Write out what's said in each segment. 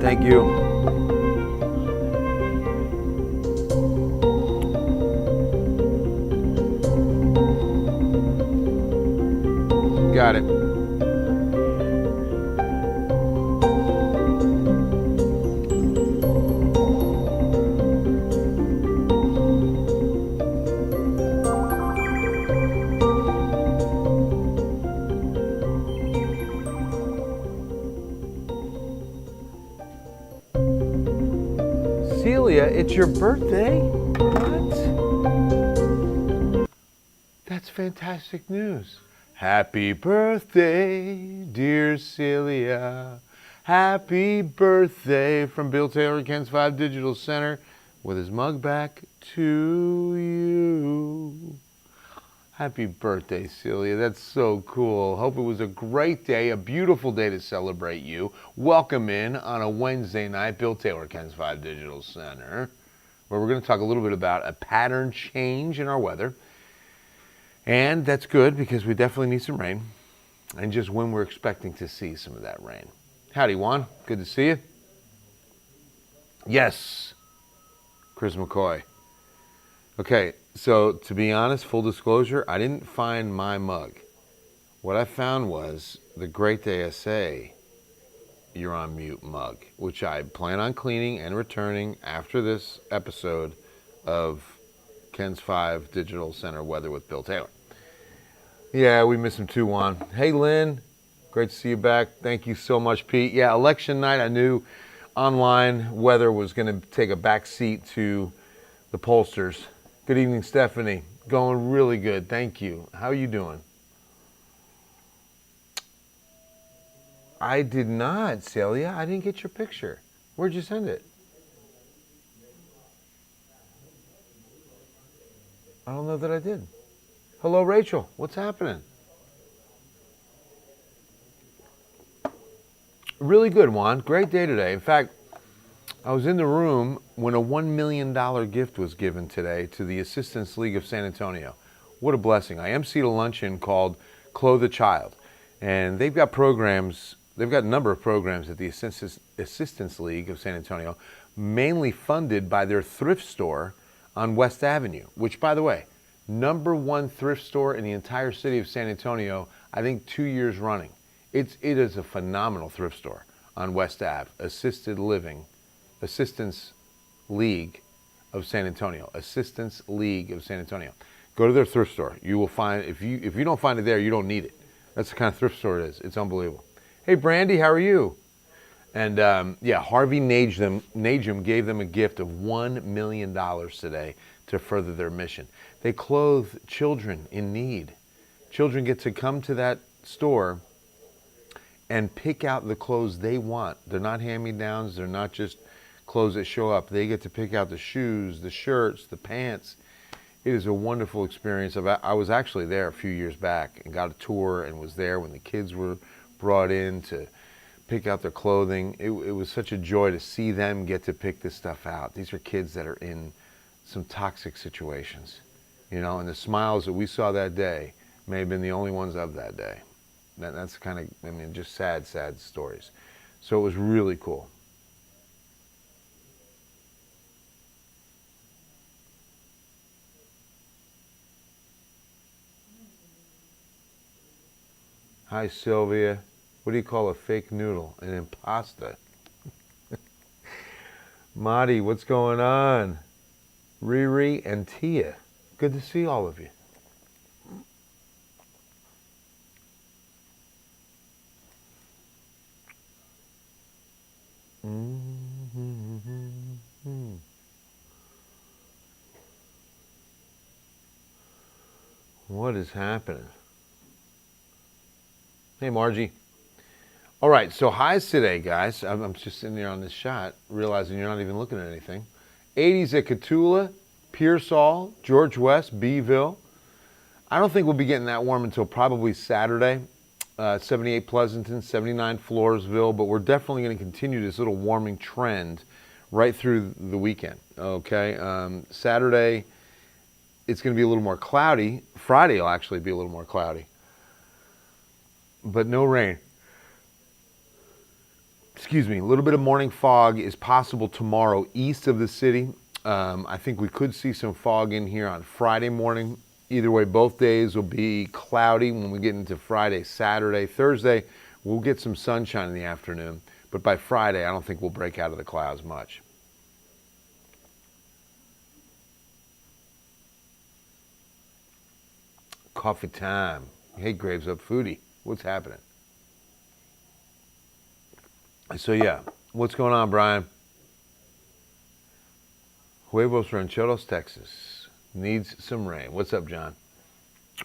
Thank you. Got it. Celia, it's your birthday? What? That's fantastic news. Happy birthday, dear Celia. Happy birthday from Bill Taylor, Ken's 5 Digital Center, with his mug back to you. Happy birthday, Celia. That's so cool. Hope it was a great day, a beautiful day to celebrate you. Welcome in on a Wednesday night, Bill Taylor, Ken's 5 Digital Center, where we're going to talk a little bit about a pattern change in our weather. And that's good because we definitely need some rain, and just when we're expecting to see some of that rain. Howdy, Juan. Good to see you. Yes, Chris McCoy. Okay, so to be honest, full disclosure, I didn't find my mug. What I found was the Great Day SA You're on Mute mug, which I plan on cleaning and returning after this episode of Ken's 5 Digital Center Weather with Bill Taylor. Yeah, we miss him too, Juan. Hey, Lynn. Great to see you back. Thank you so much, Pete. Yeah, election night, I knew online weather was going to take a back seat to the pollsters. Good evening, Stephanie. Going really good. Thank you. How are you doing? I did not, Celia. I didn't get your picture. Where'd you send it? I don't know that I did. Hello, Rachel. What's happening? Really good, Juan. Great day today. In fact, I was in the room when a $1 million gift was given today to the Assistance League of San Antonio. What a blessing. I emceed a luncheon called Clothe a Child. And they've got programs, they've got a number of programs at the Assistance League of San Antonio, mainly funded by their thrift store on West Avenue, which, by the way, #1 thrift store in the entire city of San Antonio, I think 2 years running. It is a phenomenal thrift store on West Ave, Assistance League of San Antonio. Assistance League of San Antonio. Go to their thrift store. You will find, if you don't find it there, you don't need it. That's the kind of thrift store it is. It's unbelievable. Hey, Brandy, how are you? And yeah, Harvey Najum gave them a gift of $1 million today to further their mission. They clothe children in need. Children get to come to that store and pick out the clothes they want. They're not hand-me-downs. They're not just clothes that show up. They get to pick out the shoes, the shirts, the pants. It is a wonderful experience. I was actually there a few years back and got a tour and was there when the kids were brought in to pick out their clothing. It was such a joy to see them get to pick this stuff out. These are kids that are in some toxic situations, you know, and the smiles that we saw that day may have been the only ones of that day. That's kind of, I mean, just sad, sad stories. So it was really cool. Hi, Sylvia. What do you call a fake noodle? An impasta. Marty, what's going on? Riri and Tia. Good to see all of you. What is happening? Hey, Margie. All right, so highs today, guys. I'm just sitting there on this shot, realizing you're not even looking at anything. 80s at Cotulla, Pearsall, George West, Beeville. I don't think we'll be getting that warm until probably Saturday. 78 Pleasanton, 79 Floresville, but we're definitely going to continue this little warming trend right through the weekend, okay? Saturday, it's going to be a little more cloudy. Friday will actually be a little more cloudy, but no rain. excuse me, a little bit of morning fog is possible tomorrow east of the city. I think we could see some fog in here on Friday morning. Either way, both days will be cloudy when we get into Friday, Saturday, Thursday. We'll get some sunshine in the afternoon, but by Friday, I don't think we'll break out of the clouds much. Coffee time. Hey, Graves Up Foodie. What's happening? So, yeah. What's going on, Brian? Huevos Rancheros, Texas. Needs some rain. What's up, John?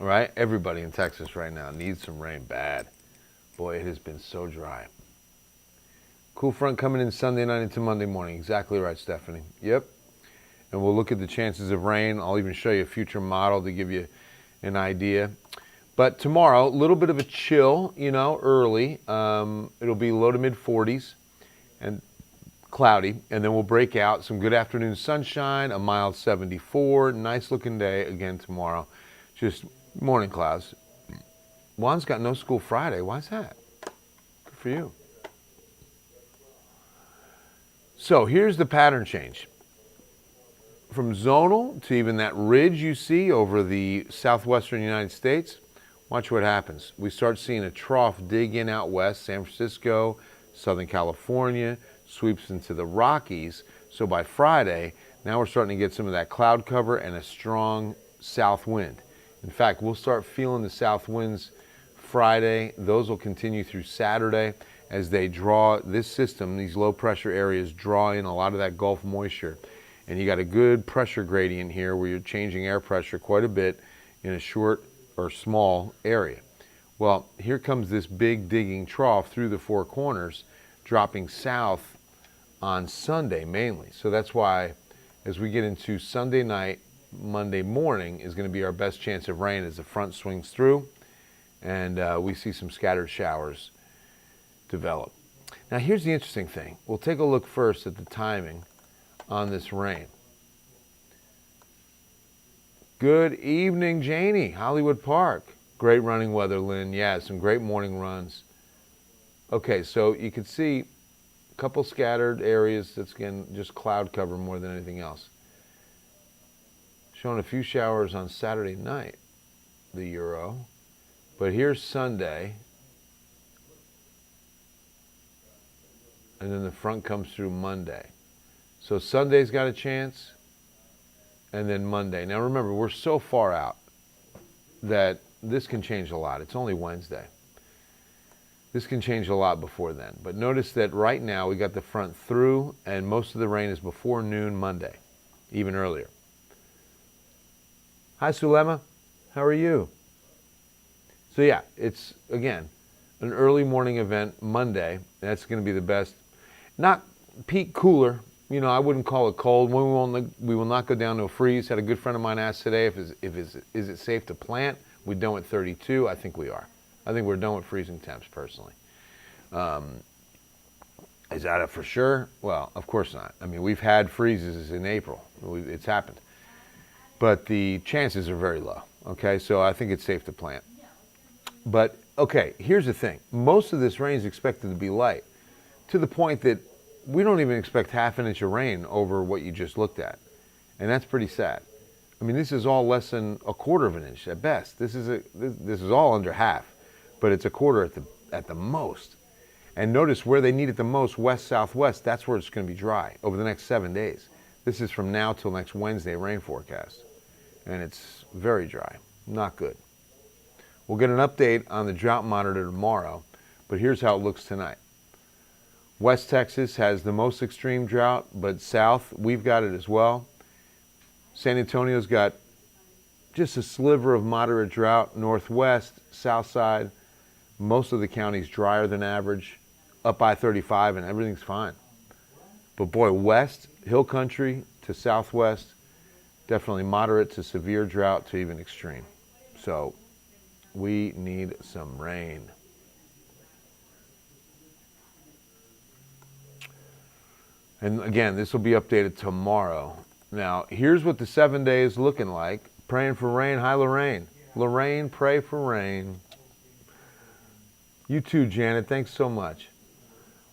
All right? Everybody in Texas right now needs some rain bad. Boy, it has been so dry. Cool front coming in Sunday night into Monday morning. Exactly right, Stephanie. Yep. And we'll look at the chances of rain. I'll even show you a future model to give you an idea. But tomorrow, a little bit of a chill, early. It'll be low to mid 40s and cloudy. And then we'll break out some good afternoon sunshine, a mild 74. Nice looking day again tomorrow. Just morning clouds. Juan's got no school Friday. Why is that? Good for you. So here's the pattern change. From zonal to even that ridge you see over the southwestern United States, watch what happens. We start seeing a trough dig in out west, San Francisco, Southern California, sweeps into the Rockies. So by Friday, now we're starting to get some of that cloud cover and a strong south wind. In fact, we'll start feeling the south winds Friday. Those will continue through Saturday as they draw this system, these low pressure areas draw in a lot of that Gulf moisture. And you got a good pressure gradient here where you're changing air pressure quite a bit in a short or small area. Well, here comes this big digging trough through the four corners, dropping south on Sunday mainly. So that's why as we get into Sunday night, Monday morning is going to be our best chance of rain as the front swings through and we see some scattered showers develop. Now here's the interesting thing. We'll take a look first at the timing on this rain. Good evening, Janie, Hollywood Park. Great running weather, Lynn. Yeah, some great morning runs. Okay, so you can see a couple scattered areas. That's, again, just cloud cover more than anything else. Showing a few showers on Saturday night, the Euro. But here's Sunday. And then the front comes through Monday. So Sunday's got a chance, and then Monday. Now remember, we're so far out that this can change a lot. It's only Wednesday. This can change a lot before then. But notice that right now we got the front through, and most of the rain is before noon Monday, even earlier. Hi, Sulema. How are you? So yeah, it's, again, an early morning event Monday. That's going to be the best. Not peak cooler. I wouldn't call it cold. We will not go down to a freeze. Had a good friend of mine ask today is it safe to plant? We're done with 32. I think we are. I think we're done with freezing temps personally. Is that a for sure? Well, of course not. I mean, we've had freezes in April. It's happened. But the chances are very low. Okay, so I think it's safe to plant. But, okay, here's the thing. Most of this rain is expected to be light, to the point that we don't even expect half an inch of rain over what you just looked at. And that's pretty sad. I mean, this is all less than a quarter of an inch at best. This is all under half, but it's a quarter at the most. And notice where they need it the most, west, southwest, that's where it's going to be dry over the next 7 days. This is from now till next Wednesday rain forecast. And it's very dry. Not good. We'll get an update on the drought monitor tomorrow, but here's how it looks tonight. West Texas has the most extreme drought, but south, we've got it as well. San Antonio's got just a sliver of moderate drought. Northwest, south side, most of the counties drier than average. Up I-35 and everything's fine. But boy, west, hill country to southwest, definitely moderate to severe drought to even extreme. So we need some rain. And again, this will be updated tomorrow. Now, here's what the 7 days looking like. Praying for rain. Hi, Lorraine. Lorraine, pray for rain. You too, Janet. Thanks so much.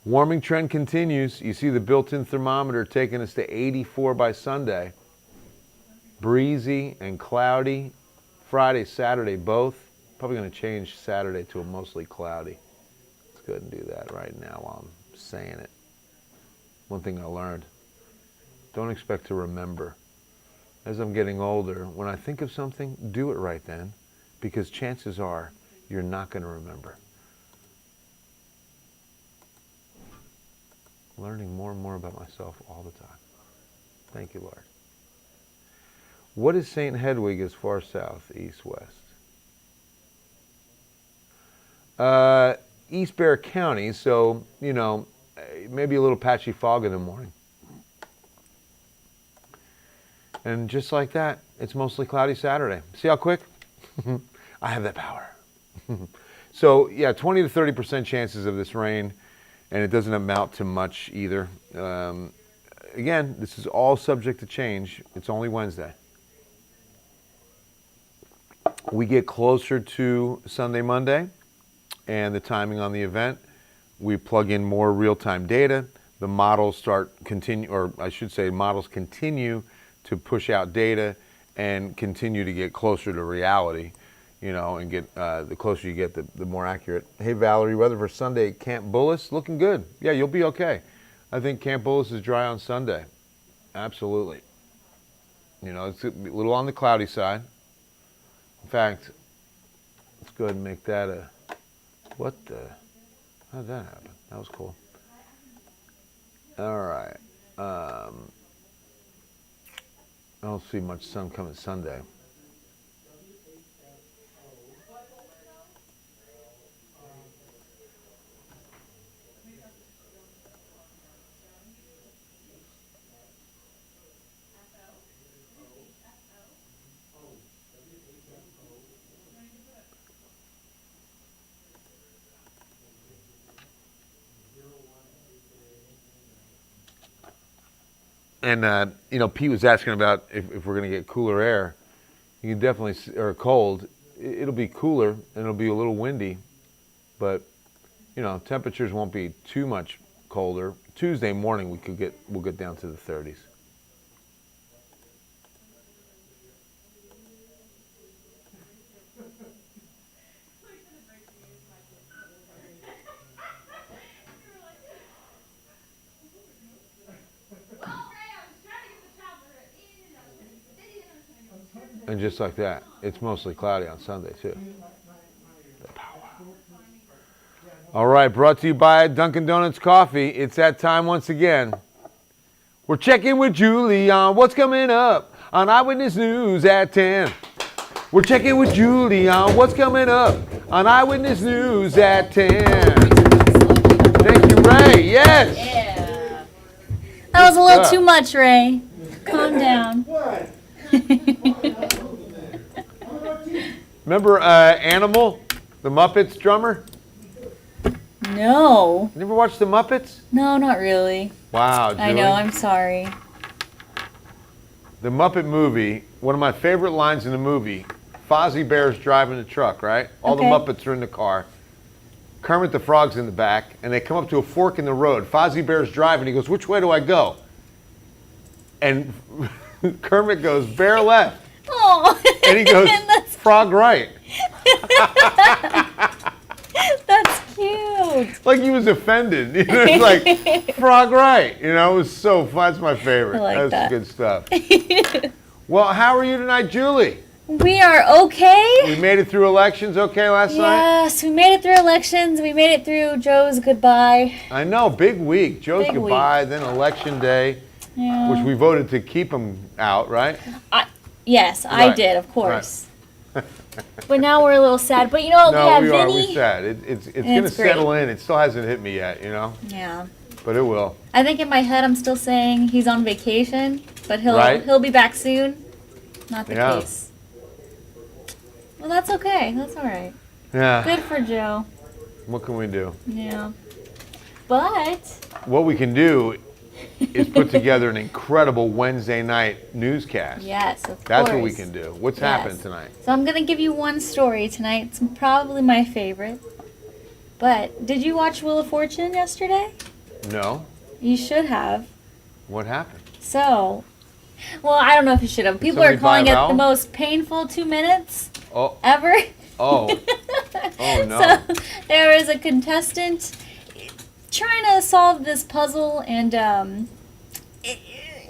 Warming trend continues. You see the built-in thermometer taking us to 84 by Sunday. Breezy and cloudy. Friday, Saturday, both. Probably going to change Saturday to a mostly cloudy. Let's go ahead and do that right now while I'm saying it. One thing I learned, don't expect to remember. As I'm getting older, when I think of something, do it right then, because chances are you're not going to remember. Learning more and more about myself all the time. Thank you, Lord. What is St. Hedwig as far south, east, west? East Bexar County, so, you know, maybe a little patchy fog in the morning. And just like that, it's mostly cloudy Saturday. See how quick? I have that power. So, yeah, 20 to 30% chances of this rain, and it doesn't amount to much either. Again, this is all subject to change. It's only Wednesday. We get closer to Sunday, Monday, and the timing on the event. We plug in more real-time data. The models models continue to push out data and continue to get closer to reality, you know, and get the closer you get, the more accurate. Hey, Valerie, weather for Sunday, Camp Bullis, looking good. Yeah, you'll be okay. I think Camp Bullis is dry on Sunday. Absolutely. You know, it's a little on the cloudy side. In fact, let's go ahead and make that a, how did that happen? That was cool. All right. I don't see much sun coming Sunday. And, you know, Pete was asking about if we're going to get cooler air. You can definitely, or cold. It'll be cooler and it'll be a little windy. But, you know, temperatures won't be too much colder. Tuesday morning we'll get down to the 30s. And just like that, it's mostly cloudy on Sunday, too. The power. All right, brought to you by Dunkin' Donuts Coffee. It's that time once again. We're checking with Julie on what's coming up on Eyewitness News at 10. We're checking with Julie on what's coming up on Eyewitness News at 10. Thank you, Ray. Yes. Yeah. That was a little too much, Ray. Calm down. What? Remember Animal, the Muppets drummer? No. You never watched the Muppets? No, not really. Wow, Julie. I know, I'm sorry. The Muppet movie, one of my favorite lines in the movie, Fozzie Bear's driving the truck, right? All Okay. the Muppets are in the car. Kermit the Frog's in the back, and they come up to a fork in the road. Fozzie Bear's driving. He goes, "Which way do I go?" And Kermit goes, "Bear left." Oh. And he goes, "Frog right." That's cute. Like he was offended. You know, it's like, "Frog right." You know, it was so fun. That's my favorite. I like That's that. good stuff. Well, how are you tonight, Julie? We are okay. We made it through elections okay last night? Yes, we made it through elections. We made it through Joe's goodbye. I know, big week. Joe's Big goodbye, then election day, Yeah. which we voted to keep him out, right? Yes, I Right. did, of course. But now we're a little sad. But you know what? No, we have we are. Vinny. We're sad. It's going to it's great. settle in. It still hasn't hit me yet, you know? Yeah. But it will. I think in my head I'm still saying he's on vacation, but Right. he'll be back soon. Not the Yeah. case. Well, that's okay. That's all right. Yeah. Good for Joe. What can we do? Yeah. But What we can do is put together an incredible Wednesday night newscast. yes, of course. That's what we can do. What's Yes. happened tonight? So I'm gonna give you one story tonight. It's probably my favorite. But did you watch Wheel of Fortune yesterday? No. You should have. What happened? So, well, I don't know if you should have. People are somebody buy calling a it vowel? the most painful 2 minutes Oh. ever. Oh. Oh no. So there is a contestant trying to solve this puzzle, and it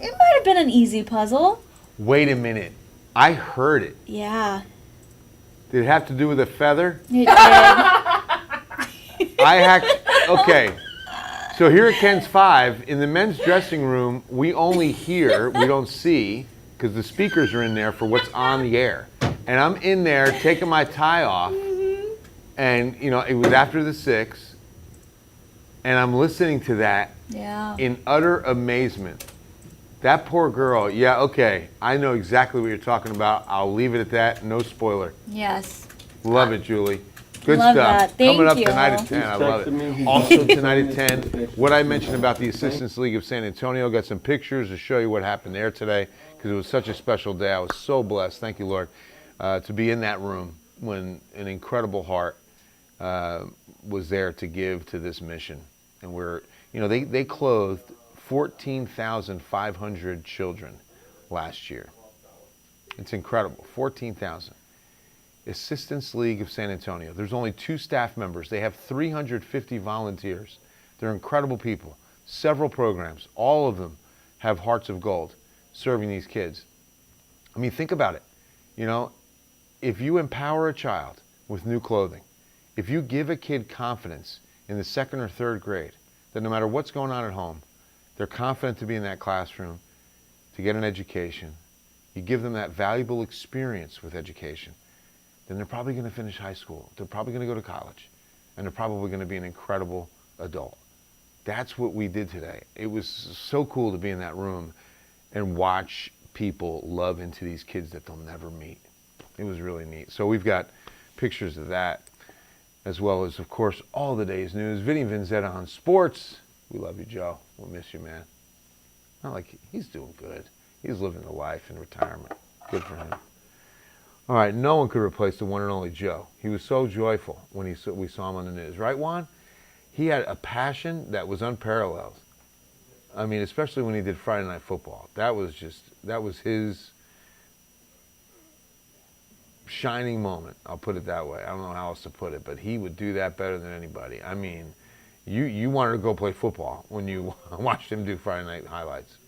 might have been an easy puzzle. Wait a minute. I heard it. Yeah, Did it have to do with a feather? it did. I hacked. Okay. So here at Ken's 5, in the men's dressing room, we only hear, we don't see, because the speakers are in there for what's on the air. And I'm in there taking my tie off, and it was after the 6, and I'm listening to that Yeah. in utter amazement. That poor girl. Yeah, okay. I know exactly what you're talking about. I'll leave it at that. No spoiler. Yes. Love it, Julie. Good Love stuff. that. Thank Coming up you. tonight at 10. I love it. Also tonight at 10, what I mentioned about the Assistance League of San Antonio. Got some pictures to show you what happened there today, because it was such a special day. I was so blessed. Thank you, Lord, to be in that room when an incredible heart was there to give to this mission. And they clothed 14,500 children last year. It's incredible. 14,000. Assistance League of San Antonio. There's only 2 staff members. They have 350 volunteers. They're incredible people. Several programs. All of them have hearts of gold serving these kids. I mean, think about it. If you empower a child with new clothing, if you give a kid confidence in the 2nd or 3rd grade, that no matter what's going on at home, they're confident to be in that classroom, to get an education. You give them that valuable experience with education. Then they're probably going to finish high school. They're probably going to go to college. And they're probably going to be an incredible adult. That's what we did today. It was so cool to be in that room and watch people love into these kids that they'll never meet. It was really neat. So we've got pictures of that, as well as, of course, all the day's news. Vinny Vinzetta on sports. We love you, Joe. We'll miss you, man. Not like he's doing good. He's living the life in retirement. Good for him. All right, no one could replace the one and only Joe. He was so joyful when we saw him on the news. Right, Juan? He had a passion that was unparalleled. I mean, especially when he did Friday Night Football. That was his shining moment. I'll put it that way. I don't know how else to put it, but he would do that better than anybody. I mean, you wanted to go play football when you watched him do Friday Night highlights.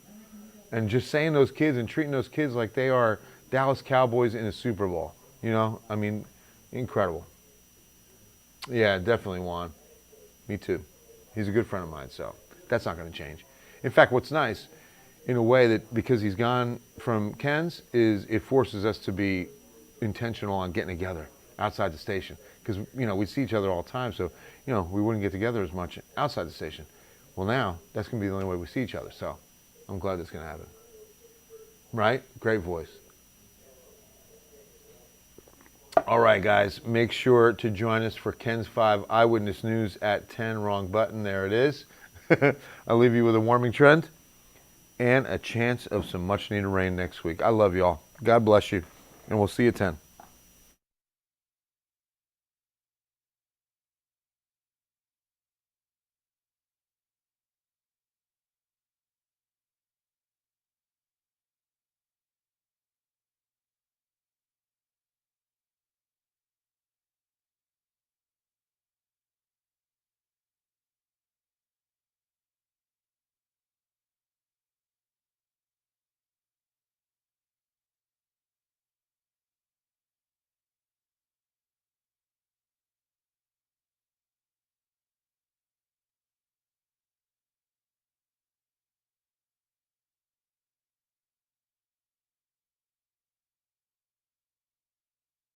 And just saying those kids and treating those kids like they are Dallas Cowboys in a Super Bowl. I mean, incredible. Yeah, definitely Juan. Me too. He's a good friend of mine, so that's not going to change. In fact, what's nice, in a way, that because he's gone from Ken's, is it forces us to be intentional on getting together outside the station. Because, we see each other all the time, so, we wouldn't get together as much outside the station. Well, now, that's going to be the only way we see each other, so I'm glad that's going to happen. Right? Great voice. All right, guys, make sure to join us for Ken's 5 Eyewitness News at 10. Wrong button. There it is. I'll leave you with a warming trend and a chance of some much-needed rain next week. I love you all. God bless you, and we'll see you at 10.